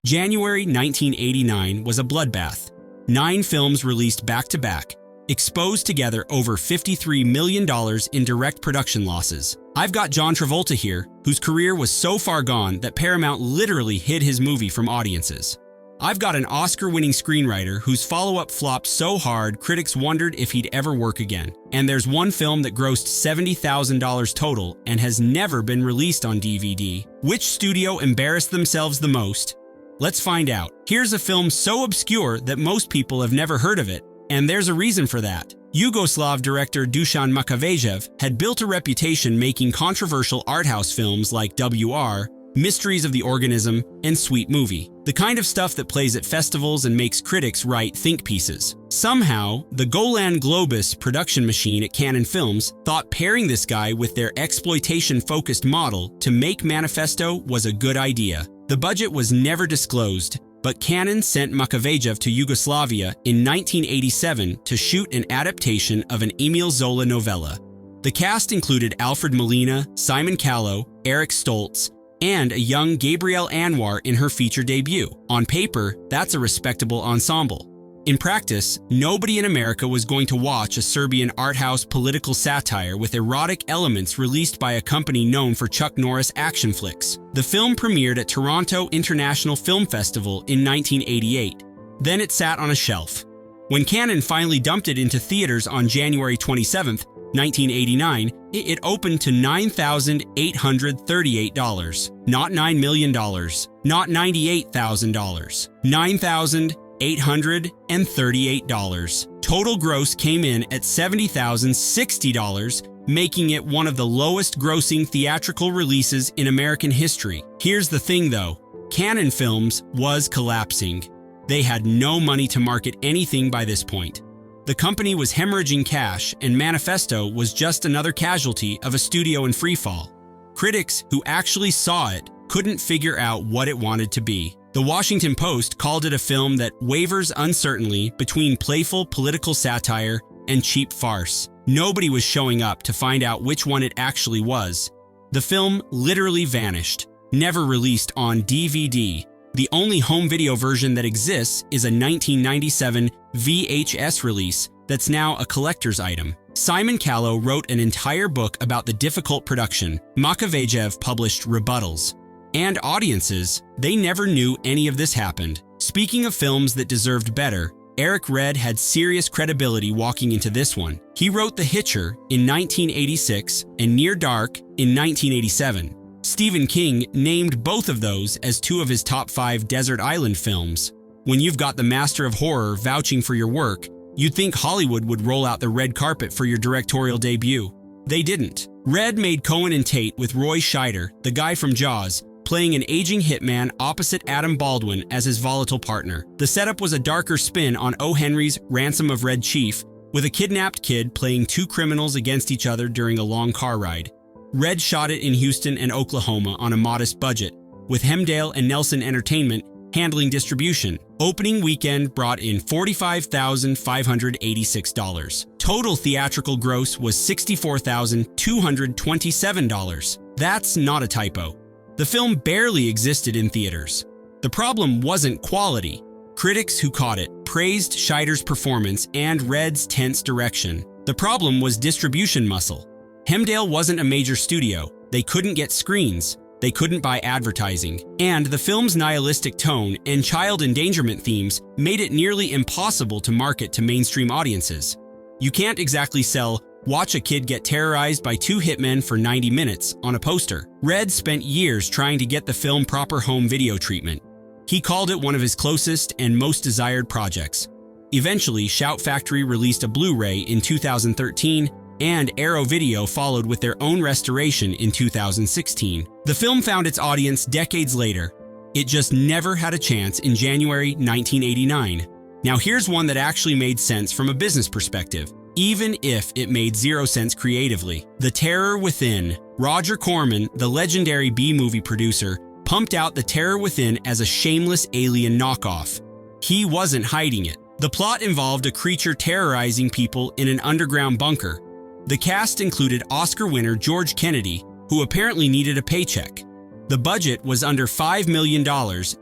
January 1989 was a bloodbath. 9 films released back-to-back, exposed together over $53 million in direct production losses. I've got John Travolta here, whose career was so far gone that Paramount literally hid his movie from audiences. I've got an Oscar-winning screenwriter whose follow-up flopped so hard critics wondered if he'd ever work again. And there's one film that grossed $70,000 total and has never been released on DVD. Which studio embarrassed themselves the most? Let's find out. Here's a film so obscure that most people have never heard of it, and there's a reason for that. Yugoslav director Dusan Makavejev had built a reputation making controversial art house films like WR, Mysteries of the Organism, and Sweet Movie, the kind of stuff that plays at festivals and makes critics write think pieces. Somehow, the Golan Globus production machine at Canon Films thought pairing this guy with their exploitation-focused model to make Manifesto was a good idea. The budget was never disclosed, but Canon sent Makavejev to Yugoslavia in 1987 to shoot an adaptation of an Emil Zola novella. The cast included Alfred Molina, Simon Callow, Eric Stoltz, and a young Gabrielle Anwar in her feature debut. On paper, that's a respectable ensemble. In practice, nobody in America was going to watch a Serbian art house political satire with erotic elements released by a company known for Chuck Norris action flicks. The film premiered at Toronto International Film Festival in 1988. Then it sat on a shelf. When Canon finally dumped it into theaters on January 27, 1989, it opened to $9,838. Not $9 million, not $98,000. $9,838. Total gross came in at $70,060, making it one of the lowest grossing theatrical releases in American history. Here's the thing though, Canon Films was collapsing. They had no money to market anything by this point. The company was hemorrhaging cash, and Manifesto was just another casualty of a studio in freefall. Critics who actually saw it couldn't figure out what it wanted to be. The Washington Post called it a film that wavers uncertainly between playful political satire and cheap farce. Nobody was showing up to find out which one it actually was. The film literally vanished, never released on DVD. The only home video version that exists is a 1997 VHS release that's now a collector's item. Simon Callow wrote an entire book about the difficult production. Makavejev published rebuttals. And audiences, they never knew any of this happened. Speaking of films that deserved better, Eric Red had serious credibility walking into this one. He wrote The Hitcher in 1986 and Near Dark in 1987. Stephen King named both of those as 2 of his top 5 desert island films. When you've got the master of horror vouching for your work, you'd think Hollywood would roll out the red carpet for your directorial debut. They didn't. Red made Cohen and Tate with Roy Scheider, the guy from Jaws, playing an aging hitman opposite Adam Baldwin as his volatile partner. The setup was a darker spin on O. Henry's Ransom of Red Chief, with a kidnapped kid playing 2 criminals against each other during a long car ride. Red shot it in Houston and Oklahoma on a modest budget, with Hemdale and Nelson Entertainment handling distribution. Opening weekend brought in $45,586. Total theatrical gross was $64,227. That's not a typo. The film barely existed in theaters. The problem wasn't quality. Critics who caught it praised Scheider's performance and Red's tense direction. The problem was distribution muscle. Hemdale wasn't a major studio. They couldn't get screens. They couldn't buy advertising. And the film's nihilistic tone and child endangerment themes made it nearly impossible to market to mainstream audiences. You can't exactly sell "Watch a kid get terrorized by 2 hitmen for 90 minutes" on a poster. Red spent years trying to get the film proper home video treatment. He called it one of his closest and most desired projects. Eventually, Shout Factory released a Blu-ray in 2013, and Arrow Video followed with their own restoration in 2016. The film found its audience decades later. It just never had a chance in January 1989. Now here's one that actually made sense from a business perspective, even if it made 0 sense creatively. The Terror Within. Roger Corman, the legendary B-movie producer, pumped out The Terror Within as a shameless alien knockoff. He wasn't hiding it. The plot involved a creature terrorizing people in an underground bunker. The cast included Oscar winner George Kennedy, who apparently needed a paycheck. The budget was under $5 million,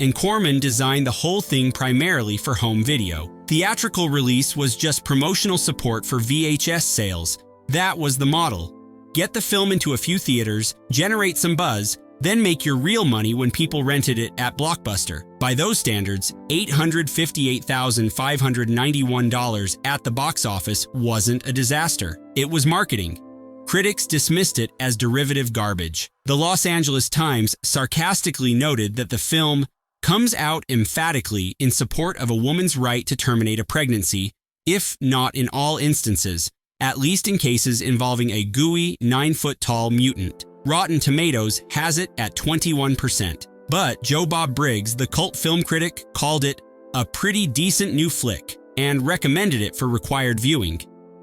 and Corman designed the whole thing primarily for home video. Theatrical release was just promotional support for VHS sales. That was the model. Get the film into a few theaters, generate some buzz, then make your real money when people rented it at Blockbuster. By those standards, $858,591 at the box office wasn't a disaster. It was marketing. Critics dismissed it as derivative garbage. The Los Angeles Times sarcastically noted that the film comes out emphatically in support of a woman's right to terminate a pregnancy, if not in all instances, at least in cases involving a gooey, 9-foot-tall mutant. Rotten Tomatoes has it at 21%. But Joe Bob Briggs, the cult film critic, called it a pretty decent new flick and recommended it for required viewing.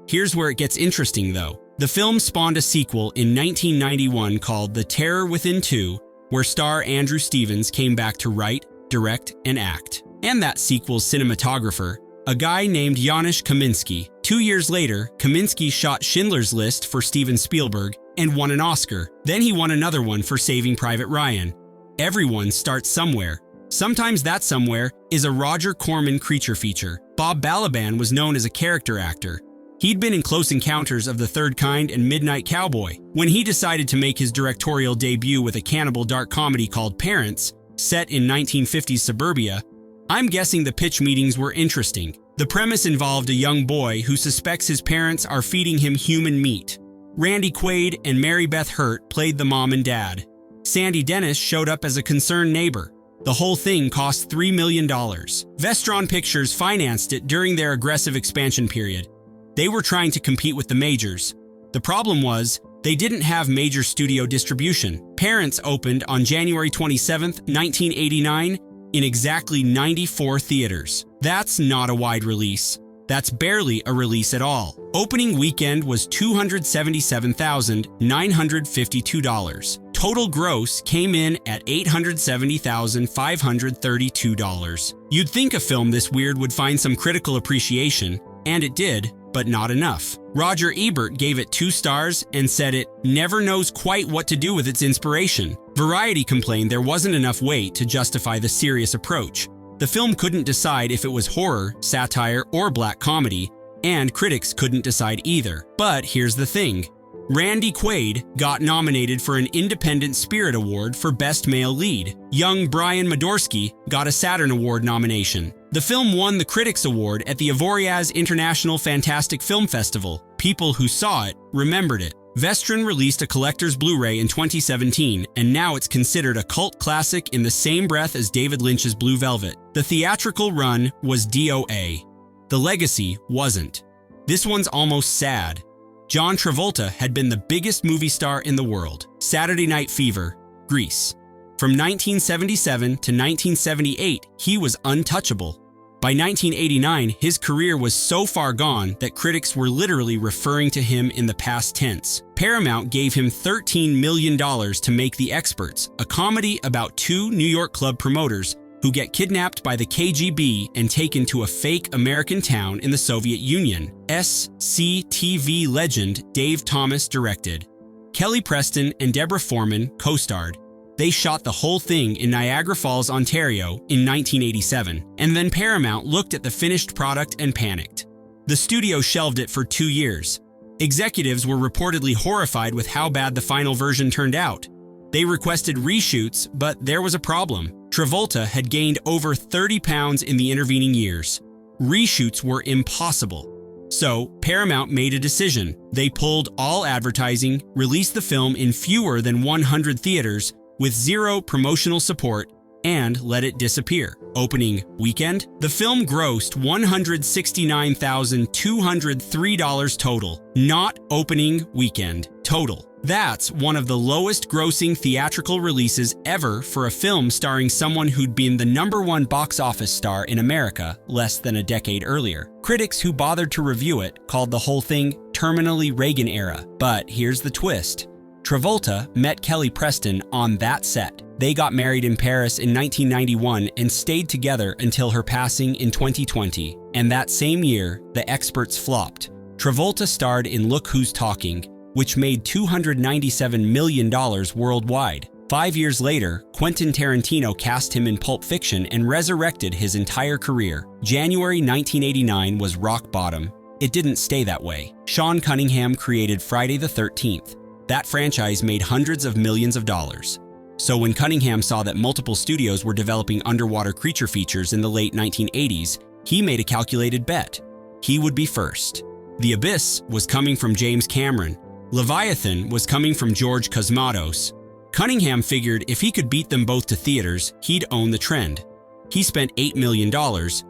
Here's where it gets interesting, though. The film spawned a sequel in 1991 called The Terror Within 2, where star Andrew Stevens came back to write, direct, and act. And that sequel's cinematographer, a guy named Janusz Kaminski. 2 years later, Kaminski shot Schindler's List for Steven Spielberg and won an Oscar. Then he won another one for Saving Private Ryan. Everyone starts somewhere. Sometimes that somewhere is a Roger Corman creature feature. Bob Balaban was known as a character actor. He'd been in Close Encounters of the Third Kind and Midnight Cowboy. When he decided to make his directorial debut with a cannibal dark comedy called Parents, set in 1950s suburbia, I'm guessing the pitch meetings were interesting. The premise involved a young boy who suspects his parents are feeding him human meat. Randy Quaid and Mary Beth Hurt played the mom and dad. Sandy Dennis showed up as a concerned neighbor. The whole thing cost $3 million. Vestron Pictures financed it during their aggressive expansion period. They were trying to compete with the majors. The problem was, they didn't have major studio distribution. Parents opened on January 27, 1989, in exactly 94 theaters. That's not a wide release. That's barely a release at all. Opening weekend was $277,952. Total gross came in at $870,532. You'd think a film this weird would find some critical appreciation, and it did, but not enough. Roger Ebert gave it 2 stars and said it never knows quite what to do with its inspiration. Variety complained there wasn't enough weight to justify the serious approach. The film couldn't decide if it was horror, satire, or black comedy, and critics couldn't decide either. But here's the thing. Randy Quaid got nominated for an Independent Spirit Award for Best Male Lead. Young Brian Modorsky got a Saturn Award nomination. The film won the Critics Award at the Avoriaz International Fantastic Film Festival. People who saw it remembered it. Vestron released a collector's Blu-ray in 2017, and now it's considered a cult classic in the same breath as David Lynch's Blue Velvet. The theatrical run was DOA. The legacy wasn't. This one's almost sad. John Travolta had been the biggest movie star in the world. Saturday Night Fever, Grease. From 1977 to 1978, he was untouchable. By 1989, his career was so far gone that critics were literally referring to him in the past tense. Paramount gave him $13 million to make The Experts, a comedy about 2 New York club promoters who get kidnapped by the KGB and taken to a fake American town in the Soviet Union. SCTV legend Dave Thomas directed. Kelly Preston and Deborah Foreman co-starred. They shot the whole thing in Niagara Falls, Ontario in 1987, and then Paramount looked at the finished product and panicked. The studio shelved it for 2 years. Executives were reportedly horrified with how bad the final version turned out. They requested reshoots, but there was a problem. Travolta had gained over 30 pounds in the intervening years. Reshoots were impossible. So, Paramount made a decision. They pulled all advertising, released the film in fewer than 100 theaters, with 0 promotional support, and let it disappear. Opening weekend, the film grossed $169,203 total. Not opening weekend, total. That's one of the lowest grossing theatrical releases ever for a film starring someone who'd been the #1 box office star in America less than a decade earlier. Critics who bothered to review it called the whole thing terminally Reagan era. But here's the twist. Travolta met Kelly Preston on that set. They got married in Paris in 1991 and stayed together until her passing in 2020. And that same year, The Experts flopped. Travolta starred in Look Who's Talking, which made $297 million worldwide. 5 years later, Quentin Tarantino cast him in Pulp Fiction and resurrected his entire career. January 1989 was rock bottom. It didn't stay that way. Sean Cunningham created Friday the 13th. That franchise made hundreds of millions of dollars. So when Cunningham saw that multiple studios were developing underwater creature features in the late 1980s, he made a calculated bet. He would be first. The Abyss was coming from James Cameron. Leviathan was coming from George Cosmatos. Cunningham figured if he could beat them both to theaters, he'd own the trend. He spent $8 million,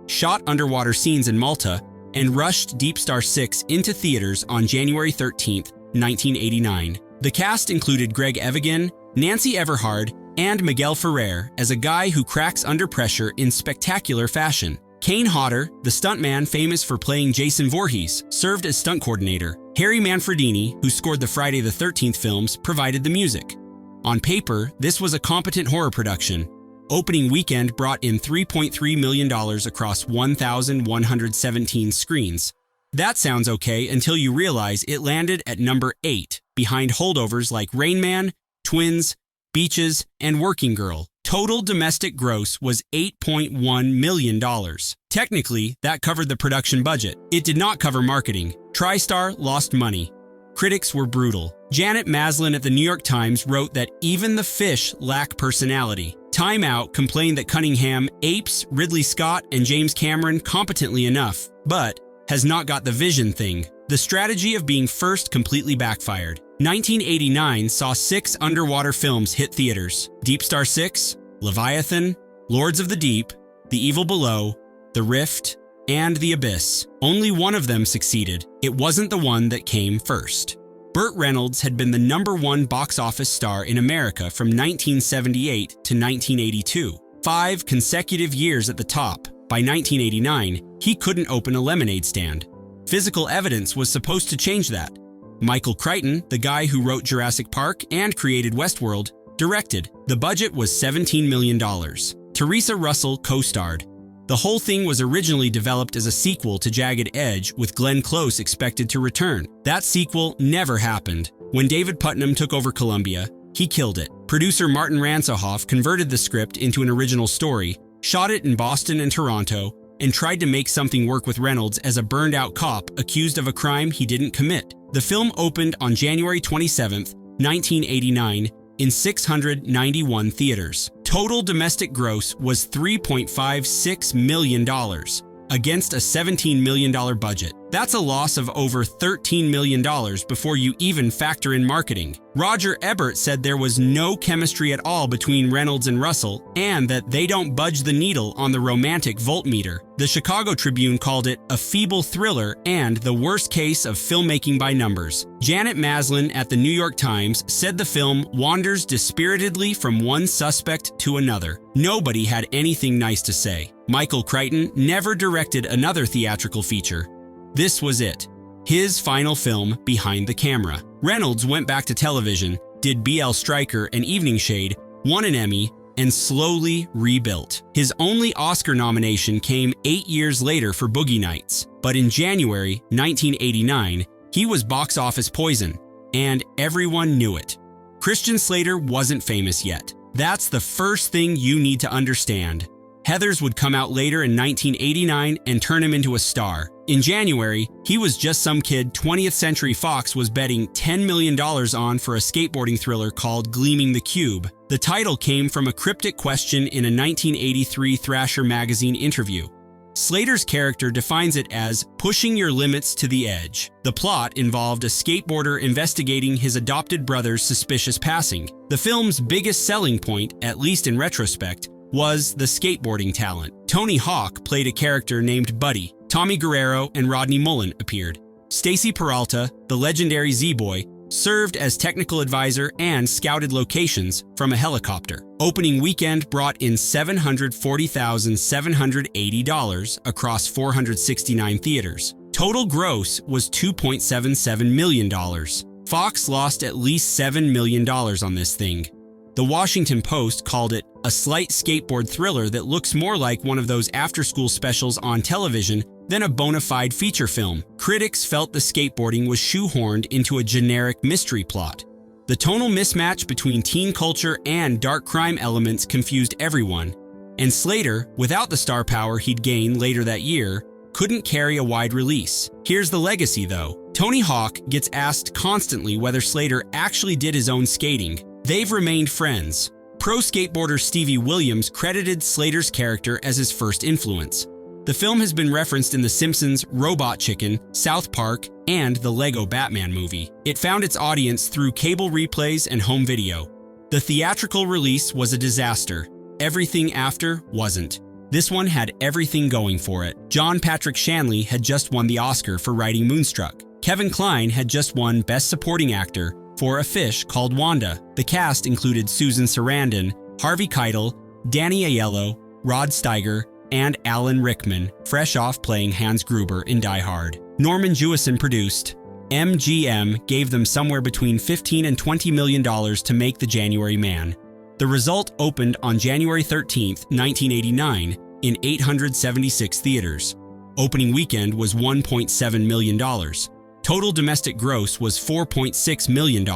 shot underwater scenes in Malta, and rushed DeepStar 6 into theaters on January 13, 1989. The cast included Greg Evigan, Nancy Everhard, and Miguel Ferrer as a guy who cracks under pressure in spectacular fashion. Kane Hodder, the stuntman famous for playing Jason Voorhees, served as stunt coordinator. Harry Manfredini, who scored the Friday the 13th films, provided the music. On paper, this was a competent horror production. Opening weekend brought in $3.3 million across 1,117 screens. That sounds okay until you realize it landed at number 8, behind holdovers like Rain Man, Twins, Beaches, and Working Girl. Total domestic gross was $8.1 million. Technically, that covered the production budget. It did not cover marketing. TriStar lost money. Critics were brutal. Janet Maslin at the New York Times wrote that even the fish lack personality. Time Out complained that Cunningham apes Ridley Scott and James Cameron competently enough, but has not got the vision thing. The strategy of being first completely backfired. 1989 saw 6 underwater films hit theaters: DeepStar 6, Leviathan, Lords of the Deep, The Evil Below, The Rift, and The Abyss. Only one of them succeeded. It wasn't the one that came first. Burt Reynolds had been the #1 box office star in America from 1978 to 1982. 5 consecutive years at the top. By 1989, he couldn't open a lemonade stand. Physical evidence was supposed to change that. Michael Crichton, the guy who wrote Jurassic Park and created Westworld, directed. The budget was $17 million. Teresa Russell co-starred. The whole thing was originally developed as a sequel to Jagged Edge, with Glenn Close expected to return. That sequel never happened. When David Putnam took over Columbia, he killed it. Producer Martin Ransohoff converted the script into an original story, shot it in Boston and Toronto, and tried to make something work with Reynolds as a burned-out cop accused of a crime he didn't commit. The film opened on January 27, 1989, in 691 theaters. Total domestic gross was $3.56 million against a $17 million budget. That's a loss of over $13 million before you even factor in marketing. Roger Ebert said there was no chemistry at all between Reynolds and Russell, and that they don't budge the needle on the romantic voltmeter. The Chicago Tribune called it a feeble thriller and the worst case of filmmaking by numbers. Janet Maslin at the New York Times said the film wanders dispiritedly from one suspect to another. Nobody had anything nice to say. Michael Crichton never directed another theatrical feature. This was it. His final film behind the camera. Reynolds went back to television, did B.L. Stryker and Evening Shade, won an Emmy, and slowly rebuilt. His only Oscar nomination came 8 years later for Boogie Nights, but in January 1989, he was box office poison, and everyone knew it. Christian Slater wasn't famous yet. That's the first thing you need to understand. Heathers would come out later in 1989 and turn him into a star. In January, he was just some kid 20th Century Fox was betting $10 million on for a skateboarding thriller called Gleaming the Cube. The title came from a cryptic question in a 1983 Thrasher magazine interview. Slater's character defines it as pushing your limits to the edge. The plot involved a skateboarder investigating his adopted brother's suspicious passing. The film's biggest selling point, at least in retrospect, was the skateboarding talent. Tony Hawk played a character named Buddy. Tommy Guerrero and Rodney Mullen appeared. Stacy Peralta, the legendary Z-Boy, served as technical advisor and scouted locations from a helicopter. Opening weekend brought in $740,780 across 469 theaters. Total gross was $2.77 million. Fox lost at least $7 million on this thing. The Washington Post called it a slight skateboard thriller that looks more like one of those after-school specials on television than a bona fide feature film. Critics felt the skateboarding was shoehorned into a generic mystery plot. The tonal mismatch between teen culture and dark crime elements confused everyone, and Slater, without the star power he'd gain later that year, couldn't carry a wide release. Here's the legacy, though. Tony Hawk gets asked constantly whether Slater actually did his own skating. They've remained friends. Pro skateboarder Stevie Williams credited Slater's character as his first influence. The film has been referenced in The Simpsons, Robot Chicken, South Park, and the Lego Batman movie. It found its audience through cable replays and home video. The theatrical release was a disaster. Everything after wasn't. This one had everything going for it. John Patrick Shanley had just won the Oscar for writing Moonstruck. Kevin Kline had just won Best Supporting Actor for A Fish Called Wanda. The cast included Susan Sarandon, Harvey Keitel, Danny Aiello, Rod Steiger, and Alan Rickman, fresh off playing Hans Gruber in Die Hard. Norman Jewison produced. MGM gave them somewhere between $15 and $20 million to make The January Man. The result opened on January 13, 1989, in 876 theaters. Opening weekend was $1.7 million. Total domestic gross was $4.6 million.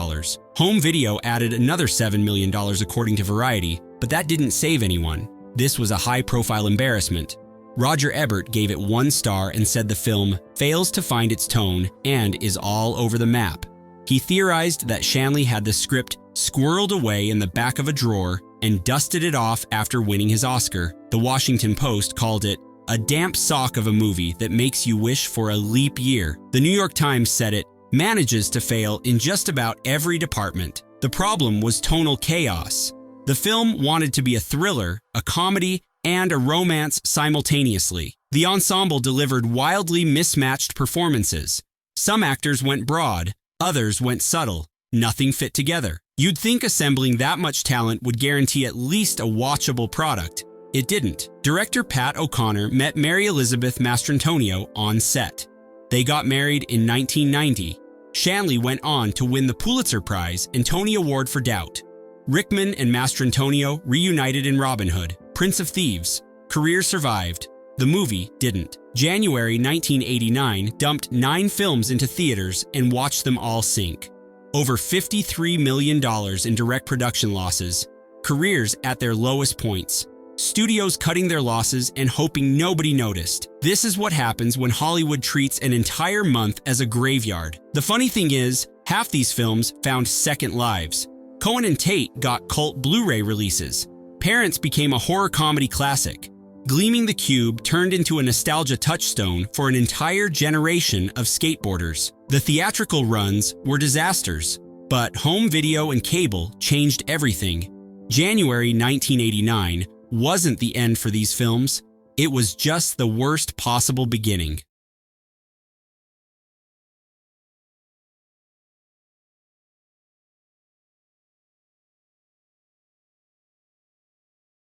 Home video added another $7 million according to Variety, but that didn't save anyone. This was a high-profile embarrassment. Roger Ebert gave it 1 star and said the film fails to find its tone and is all over the map. He theorized that Shanley had the script squirreled away in the back of a drawer and dusted it off after winning his Oscar. The Washington Post called it a damp sock of a movie that makes you wish for a leap year. The New York Times said it manages to fail in just about every department. The problem was tonal chaos. The film wanted to be a thriller, a comedy, and a romance simultaneously. The ensemble delivered wildly mismatched performances. Some actors went broad, others went subtle. Nothing fit together. You'd think assembling that much talent would guarantee at least a watchable product. It didn't. Director Pat O'Connor met Mary Elizabeth Mastrantonio on set. They got married in 1990. Shanley went on to win the Pulitzer Prize and Tony Award for Doubt. Rickman and Mastrantonio reunited in Robin Hood, Prince of Thieves. Career survived. The movie didn't. January 1989 dumped 9 films into theaters and watched them all sink. Over $53 million in direct production losses. Careers at their lowest points. Studios cutting their losses and hoping nobody noticed. This is what happens when Hollywood treats an entire month as a graveyard. The funny thing is, half these films found second lives. Cohen and Tate got cult Blu-ray releases. Parents became a horror comedy classic. Gleaming the Cube turned into a nostalgia touchstone for an entire generation of skateboarders. The theatrical runs were disasters, but home video and cable changed everything. January 1989 wasn't the end for these films. It was just the worst possible beginning.